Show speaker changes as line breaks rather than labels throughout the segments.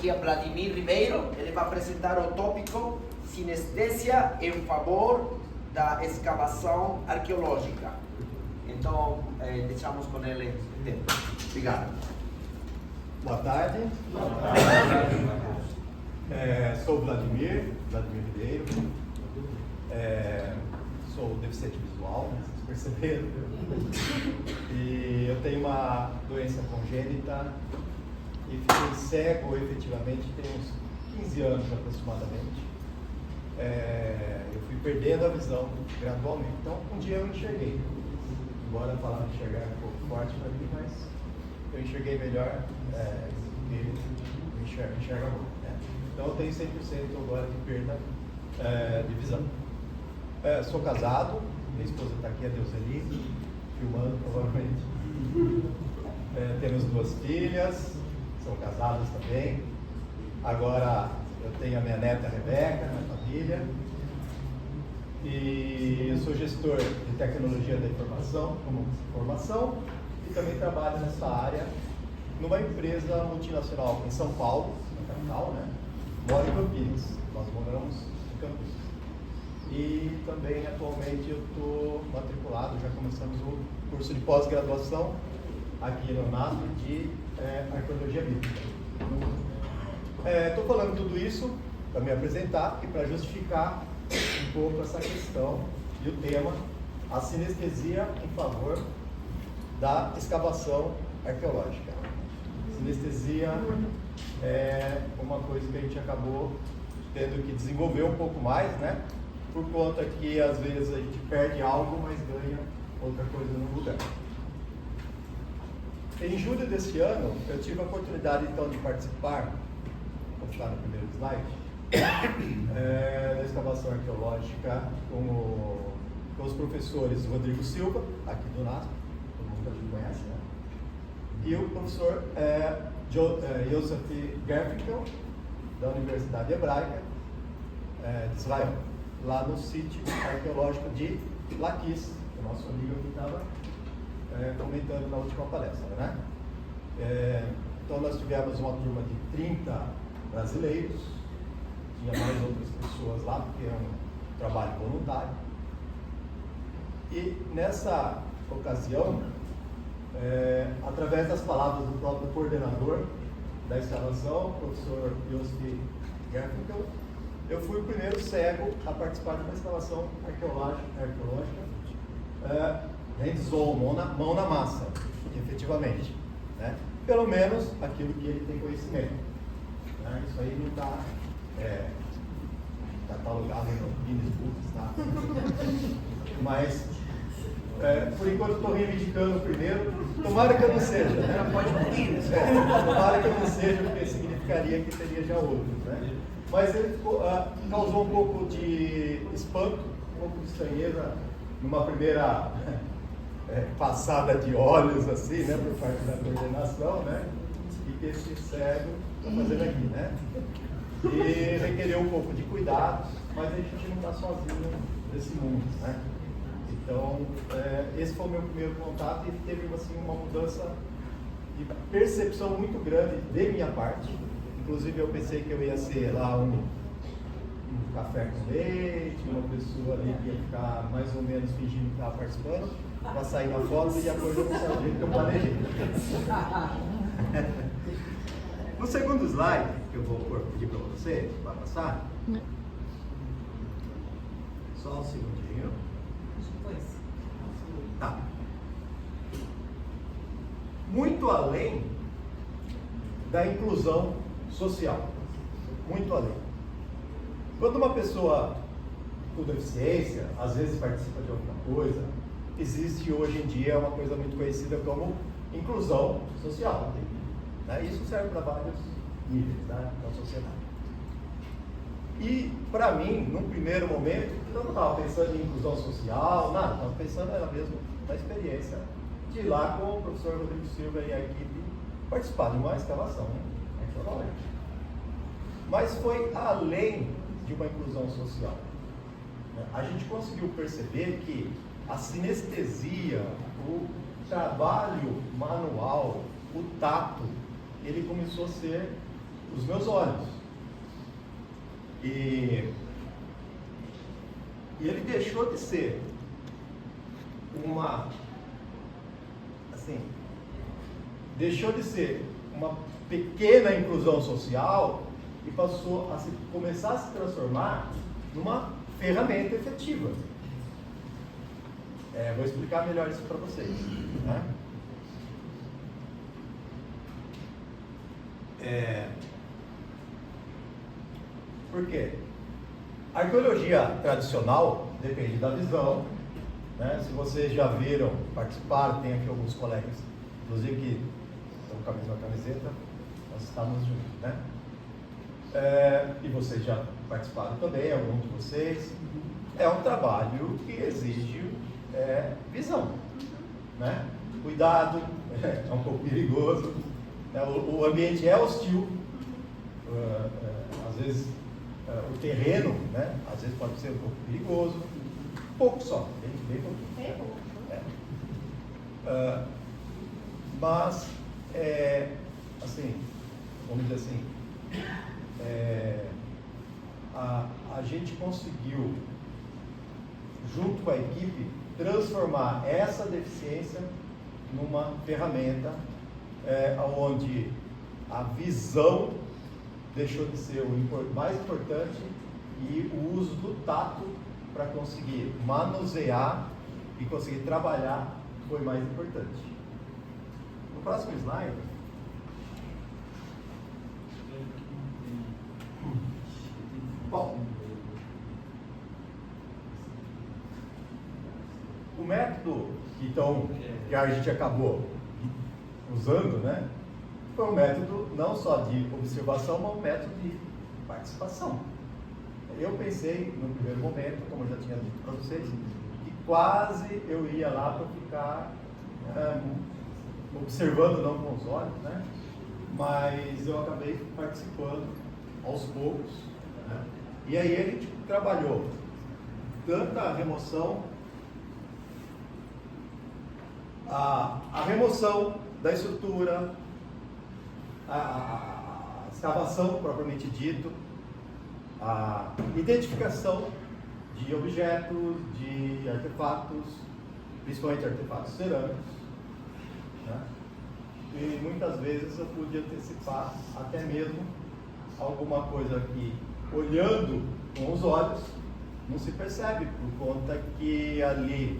aqui é Vladimir Ribeiro, ele vai apresentar o tópico sinestesia em favor da escavação arqueológica. Então, deixamos com ele tempo. Obrigado.
Boa tarde. Sou Vladimir Ribeiro. Sou deficiente visual, né, vocês perceberam. E eu tenho uma doença congênita e fiquei cego efetivamente tem uns 15 anos aproximadamente. Eu fui perdendo a visão gradualmente. Então, um dia eu enxerguei. Embora a palavra enxergar é um pouco forte para mim, mas eu enxerguei melhor e enxerga agora. Né? Então, eu tenho 100% agora de perda de visão. Sou casado, minha esposa está aqui, a Deuseli, filmando provavelmente. Temos 2 filhas, são casadas também. Agora eu tenho a minha neta Rebeca, minha família. E eu sou gestor de tecnologia da informação, como formação, e também trabalho nessa área numa empresa multinacional em São Paulo, na capital, né? Moro em Campinas, nós moramos em Campinas. E também atualmente eu estou matriculado, já começamos o curso de pós-graduação aqui no NASP de arqueologia bíblica. Estou falando tudo isso para me apresentar e para justificar um pouco essa questão e o tema, a sinestesia em favor da escavação arqueológica. Sinestesia é uma coisa que a gente acabou tendo que desenvolver um pouco mais, né? Por conta que às vezes a gente perde algo, mas ganha outra coisa no lugar. Em julho deste ano, eu tive a oportunidade então de participar, vou ficar no primeiro slide, da escavação arqueológica com os professores Rodrigo Silva, aqui do NASP, todo mundo já conhece, né? E o professor Joseph Gerfinkel, da Universidade Hebraica de Israel, lá no sítio arqueológico de Laquis, que o nosso amigo aqui estava comentando na última palestra, né? Então nós tivemos uma turma de 30 brasileiros, tinha mais outras pessoas lá, porque é um trabalho voluntário. E nessa ocasião, através das palavras do próprio coordenador da escavação, o professor Joseph Gerfinkel, eu fui o primeiro cego a participar de uma escavação arqueológica, hands-on, mão na massa, efetivamente. Né? Pelo menos aquilo que ele tem conhecimento. Né? Isso aí não está catalogado no Guinness Book, tá? Mas, por enquanto, estou reivindicando o primeiro. Tomara que eu não seja, né?
Pode ir.
Tomara que eu não seja, porque significaria que teria já outro, né? Mas ele causou um pouco de espanto, um pouco de estranheza, numa primeira passada de olhos, assim, né? Por parte da coordenação, né? E que esse cego está fazendo aqui, né? E requereu um pouco de cuidado, mas a gente não está sozinho nesse mundo, né? Então, esse foi o meu primeiro contato e teve assim, uma mudança de percepção muito grande de minha parte. Inclusive, eu pensei que eu ia ser lá um café com leite, uma pessoa ali que ia ficar mais ou menos fingindo que estava participando, para sair na foto e a coisa não saiu do jeito que eu planejei. No segundo slide, que eu vou pedir para você, vai passar? Só um segundinho. Tá. Muito além da inclusão social. Muito além. Quando uma pessoa com deficiência, às vezes participa de alguma coisa, existe hoje em dia uma coisa muito conhecida como inclusão social. Né? Isso serve para vários níveis, né, da sociedade. E, para mim, num primeiro momento, eu não estava pensando em inclusão social, nada, estava pensando mesmo na experiência de ir lá com o professor Rodrigo Silva e a equipe participar de uma escavação arqueológica. Mas foi além de uma inclusão social. A gente conseguiu perceber que a sinestesia, o trabalho manual, o tato, ele começou a ser os meus olhos. E ele deixou de ser deixou de ser uma pequena inclusão social e passou a começar a se transformar numa ferramenta efetiva. Vou explicar melhor isso para vocês, né? Por quê? A arqueologia tradicional depende da visão, né? Se vocês já viram, participaram, tem aqui alguns colegas, inclusive que estão com a mesma camiseta, nós estamos juntos, né? E vocês já participaram também, alguns de vocês. É um trabalho que exige visão, né? Cuidado, é um pouco perigoso, né? O ambiente é hostil, às vezes o terreno, né? Às vezes pode ser um pouco perigoso, pouco só, bem pouquinho. Mas, assim, vamos dizer assim, a gente conseguiu, junto com a equipe, transformar essa deficiência numa ferramenta onde a visão deixou de ser o mais importante e o uso do tato para conseguir manusear e conseguir trabalhar foi mais importante. No próximo slide, bom, o método que a gente acabou usando, né, foi um método não só de observação, mas um método de participação. Eu pensei, no primeiro momento, como eu já tinha dito para vocês, que quase eu ia lá para ficar observando, não com os olhos, né? Mas eu acabei participando aos poucos, né? E aí a gente trabalhou tanto a remoção, a remoção da estrutura, a escavação propriamente dito, a identificação de objetos, de artefatos, principalmente artefatos cerâmicos, né? E muitas vezes eu pude antecipar até mesmo alguma coisa que, olhando com os olhos, não se percebe, por conta que ali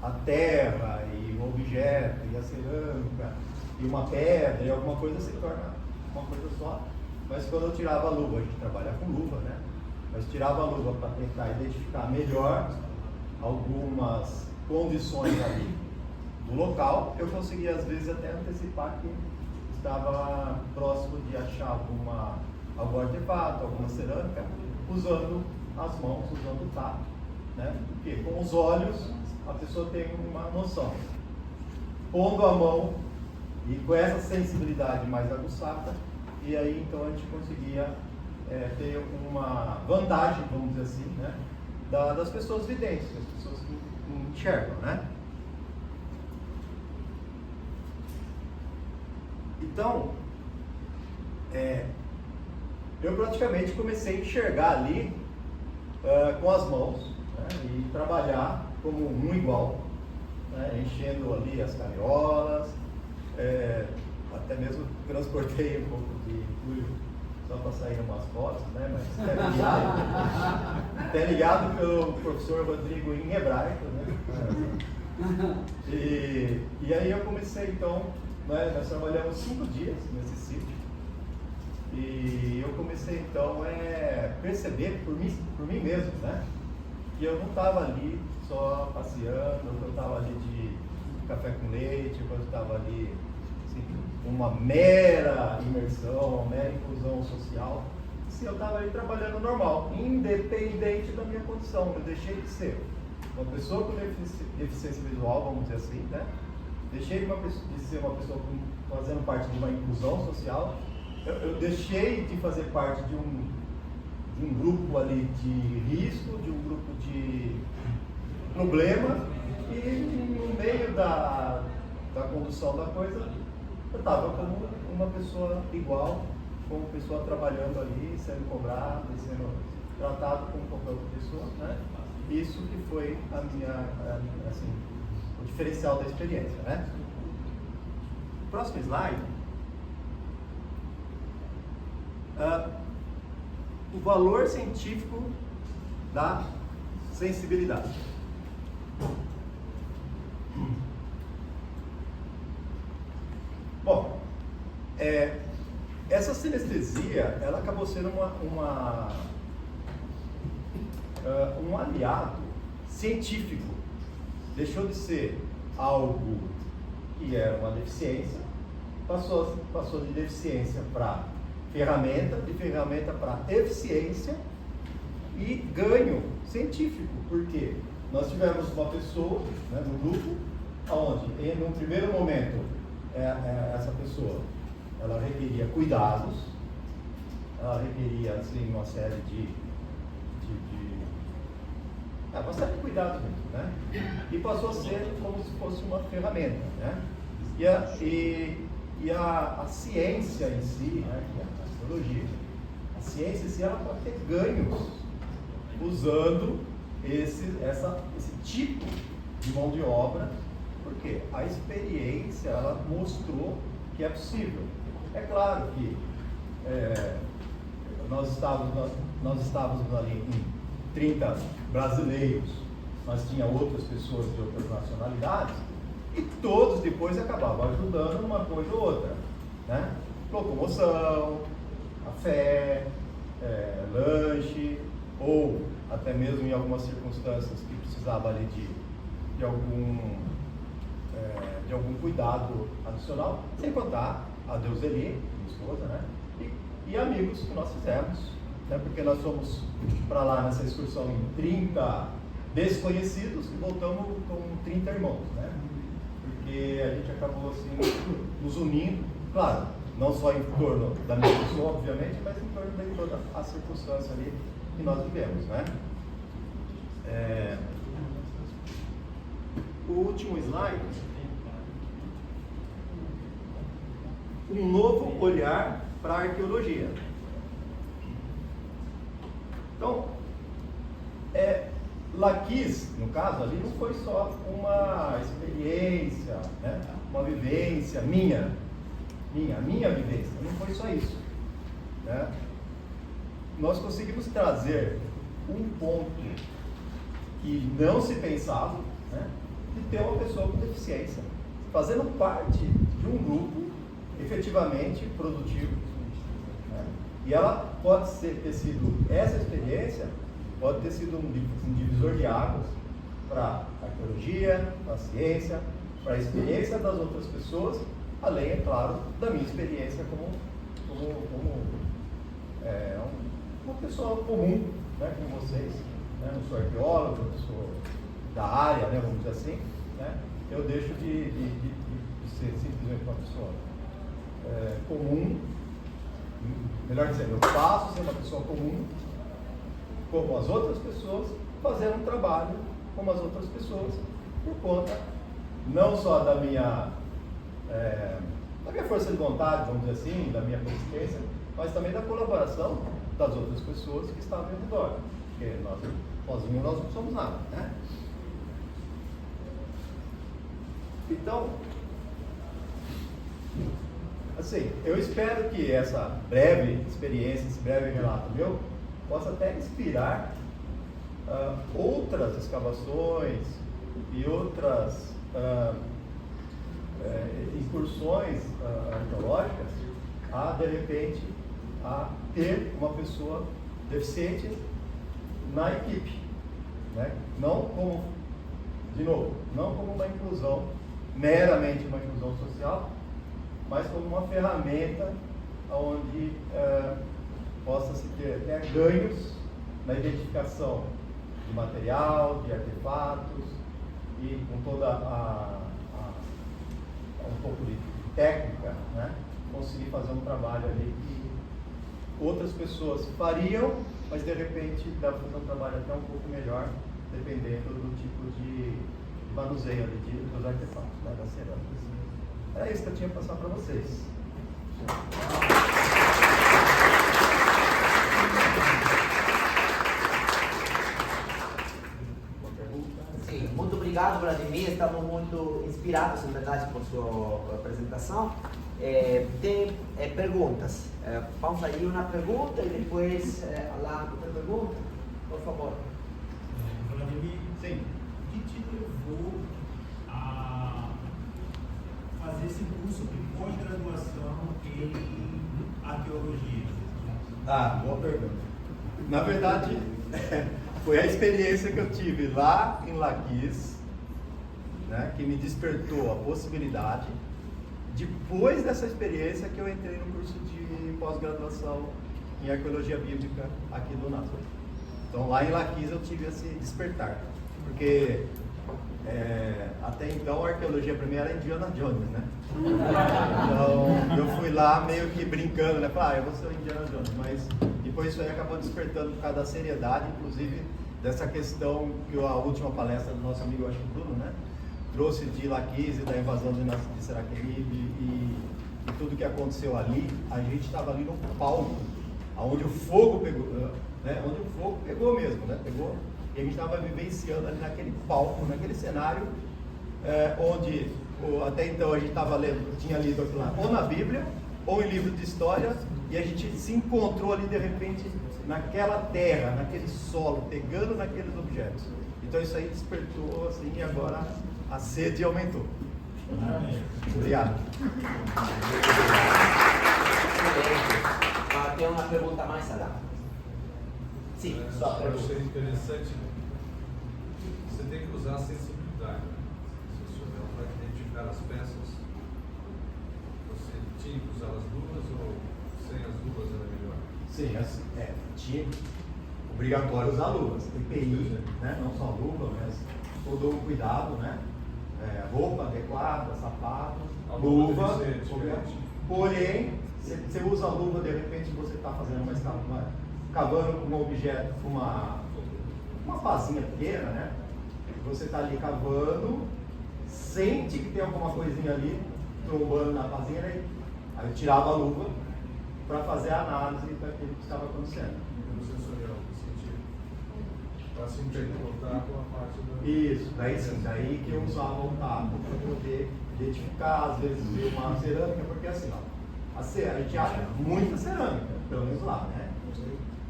a terra e o objeto e a cerâmica e uma pedra e alguma coisa se torna uma coisa só. Mas quando eu tirava a luva, a gente trabalha com luva, né? Mas tirava a luva para tentar identificar melhor algumas condições ali do local, eu conseguia às vezes até antecipar que estava próximo de achar algum artefato, alguma cerâmica, usando as mãos, usando o tato, né? Porque com os olhos a pessoa tem uma noção. Pondo a mão e com essa sensibilidade mais aguçada, e aí então a gente conseguia ter uma vantagem, vamos dizer assim, né, das pessoas videntes, das pessoas que enxergam, né? Então, eu praticamente comecei a enxergar ali com as mãos, né, e trabalhar como um igual, né, enchendo ali as carriolas, até mesmo transportei um pouco de entulho só para sair umas fotos, né, mas até ligado pelo professor Rodrigo em hebraico, né? E aí eu comecei então, né, nós trabalhamos 5 dias nesse sítio, e eu comecei então a perceber por mim mesmo, né, que eu não estava ali só passeando, que eu estava ali de café com leite, que eu estava ali assim, uma mera imersão, uma mera inclusão social. Sim, eu estava ali trabalhando normal, independente da minha condição. Eu deixei de ser uma pessoa com deficiência visual, vamos dizer assim, né? Deixei de ser uma pessoa fazendo parte de uma inclusão social. Eu deixei de fazer parte de um grupo ali de risco, de um grupo de problema, e no meio da condução da coisa, eu estava como uma pessoa igual como pessoa trabalhando ali, sendo cobrado e sendo tratado como qualquer outra pessoa, né? Isso que foi assim, o diferencial da experiência, né? Próximo slide. O valor científico da sensibilidade. Bom, essa sinestesia, ela acabou sendo um aliado científico. Deixou de ser algo que era uma deficiência, passou de deficiência para ferramenta, de ferramenta para eficiência e ganho científico, porque nós tivemos uma pessoa, né, no grupo, onde, em um primeiro momento, essa pessoa, ela requeria cuidados, ela requeria, assim, uma série de cuidados mesmo, né? E passou a ser como se fosse uma ferramenta, né? E a ciência em si, né, que é a psicologia, a ciência em si, ela pode ter ganhos usando esse tipo de mão de obra, porque a experiência, ela mostrou que é possível. É claro que nós estávamos ali em 30 brasileiros, mas tinha outras pessoas de outras nacionalidades, e todos depois acabavam ajudando uma coisa ou outra, né? Locomoção, café, lanche, ou até mesmo em algumas circunstâncias que precisava ali de algum cuidado adicional, sem contar a Deuseli, minha esposa, né? E amigos que nós fizemos, né? Porque nós fomos para lá nessa excursão em 30 desconhecidos e voltamos com 30 irmãos, né? Porque a gente acabou assim nos unindo, claro, não só em torno da minha pessoa, obviamente, mas em torno de toda a circunstância ali que nós vivemos, né? O último slide. Um novo olhar para a arqueologia. Então, Laquis, no caso ali, não foi só uma experiência, né? Uma vivência minha vivência, não foi só isso, né? Nós conseguimos trazer um ponto que não se pensava, né? De ter uma pessoa com deficiência fazendo parte de um grupo efetivamente produtivo, né? E ela pode ter sido, essa experiência pode ter sido um divisor de águas para a arqueologia, para a ciência, para a experiência das outras pessoas, além, é claro, da minha experiência como uma pessoa comum, né, como vocês, né? Não sou arqueólogo, não sou da área, né, vamos dizer assim, né? Eu deixo de ser simplesmente uma pessoa comum, melhor dizendo, eu passo a ser uma pessoa comum, como as outras pessoas, fazendo um trabalho como as outras pessoas, por conta não só da minha força de vontade, vamos dizer assim, da minha persistência, mas também da colaboração das outras pessoas que estavam ao redor, porque nós sozinhos nós não somos nada, né? Então, assim, eu espero que essa breve experiência, esse breve relato meu, possa até inspirar outras escavações e outras incursões arqueológicas a, de repente, a ter uma pessoa deficiente na equipe, né? Não como, de novo, não como uma inclusão, meramente uma inclusão social, mas como uma ferramenta onde possa se ter ganhos na identificação de material, de artefatos e com toda um pouco de técnica, né? Conseguir fazer um trabalho ali que outras pessoas fariam, mas de repente dá para fazer um trabalho até um pouco melhor, dependendo do tipo de manuseio ali dos artefatos, né, das cerâmicas. É isso que eu tinha para passar para vocês.
Vladimir, estamos muito inspirados, na verdade, por sua apresentação. Tem perguntas. Vamos aí uma pergunta e depois lá outra pergunta. Por favor.
Vladimir,
Sim.
o que te levou a fazer esse curso de pós-graduação em arqueologia?
Boa pergunta. Na verdade, foi a experiência que eu tive lá em Laquis, né, que me despertou a possibilidade. Depois dessa experiência que eu entrei no curso de pós-graduação em arqueologia bíblica aqui do NASA. Então lá em Laquis eu tive esse despertar, porque até então a arqueologia para mim era Indiana Jones, né? Então eu fui lá meio que brincando, né? Falei, eu vou ser o Indiana Jones, mas depois isso aí acabou despertando por causa da seriedade, inclusive dessa questão que a última palestra do nosso amigo, acho que Bruno, né? Trouxe de Laquis e da invasão de Seraqueribe e tudo que aconteceu ali. A gente estava ali no palco, onde o fogo pegou, né? Onde o fogo pegou mesmo, né? Pegou, e a gente estava vivenciando ali naquele palco, naquele cenário, onde até então a gente tinha lido aquilo lá, ou na Bíblia, ou em livro de história, e a gente se encontrou ali de repente naquela terra, naquele solo, pegando naqueles objetos. Então isso aí despertou assim, e agora a sede aumentou. Obrigado.
Tem uma pergunta mais lá. Sim, só
eu achei interessante. Você tem que usar a sensibilidade, né? Para identificar as peças. Você tinha que usar as luvas ou sem as luvas era melhor?
Sim, assim, tinha obrigatório usar luvas. EPI, né? Não só luva, mas todo o cuidado, né? Roupa adequada, sapatos, luva. Porém, você usa a luva, de repente você está fazendo cavando com um objeto, com uma pazinha pequena, né? Você está ali cavando, sente que tem alguma coisinha ali trombando na pazinha, né? Aí eu tirava a luva para fazer a análise daquilo que estava acontecendo.
No sensorial, sentir. Para sentir contato com a parte da...
Isso, daí sim, daí que eu usava o tato para poder identificar, às vezes ver uma cerâmica, porque assim, ó, a gente acha muita cerâmica, pelo menos lá, né?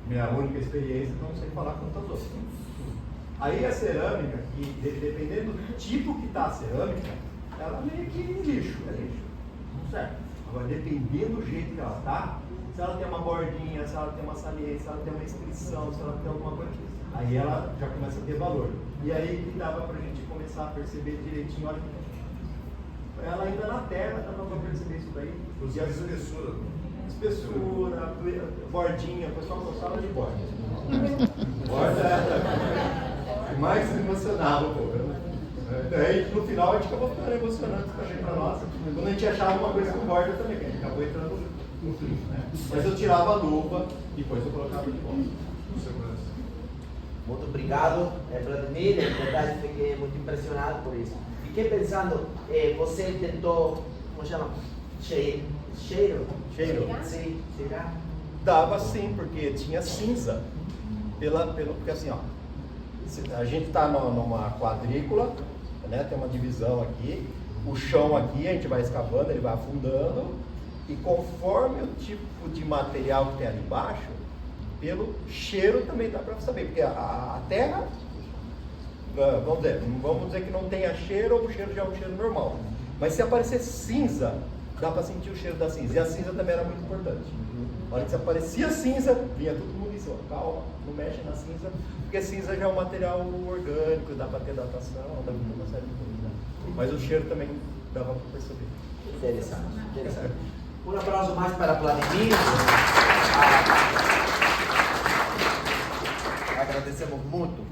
Minha única experiência, então não sei falar quantas outras. Aí a cerâmica, que dependendo do tipo que está a cerâmica, ela meio que lixo, certo? Agora, dependendo do jeito que ela está, se ela tem uma bordinha, se ela tem uma saliência, se ela tem uma inscrição, se ela tem alguma coisa, aí ela já começa a ter valor. E aí que dava pra gente começar a perceber direitinho, olha, ela ainda na terra dava pra perceber isso daí.
E a espessura?
Espessura, bordinha, o pessoal gostava de borda. Borda é mais emocionava um pouco. Daí no final a gente acabou ficando emocionante também para nós. Quando a gente achava uma coisa com borda também, que a gente acabou entrando no frio, né? Mas eu tirava a luva, depois eu colocava de volta.
Muito obrigado, Vladimir. Na verdade, fiquei muito impressionado por isso. Fiquei pensando, você tentou, como chama? Cheiro? Sim, cheirar?
Dava sim, porque tinha cinza. Porque assim, ó, a gente está numa quadrícula, né? Tem uma divisão aqui, o chão aqui, a gente vai escavando, ele vai afundando, e conforme o tipo de material que tem ali embaixo, pelo cheiro também dá para saber, porque a terra, vamos dizer que não tenha cheiro, ou o cheiro já é um cheiro normal. Mas se aparecer cinza, dá para sentir o cheiro da cinza. E a cinza também era muito importante. Na hora que se aparecia cinza, vinha todo mundo em cima. Calma, não mexe na cinza, porque cinza já é um material orgânico, dá para ter datação, dá para ter uma série de coisas. Né? Mas o cheiro também dava para perceber.
Interessante. Um aplauso mais para Vladimir. Agradecemos muito.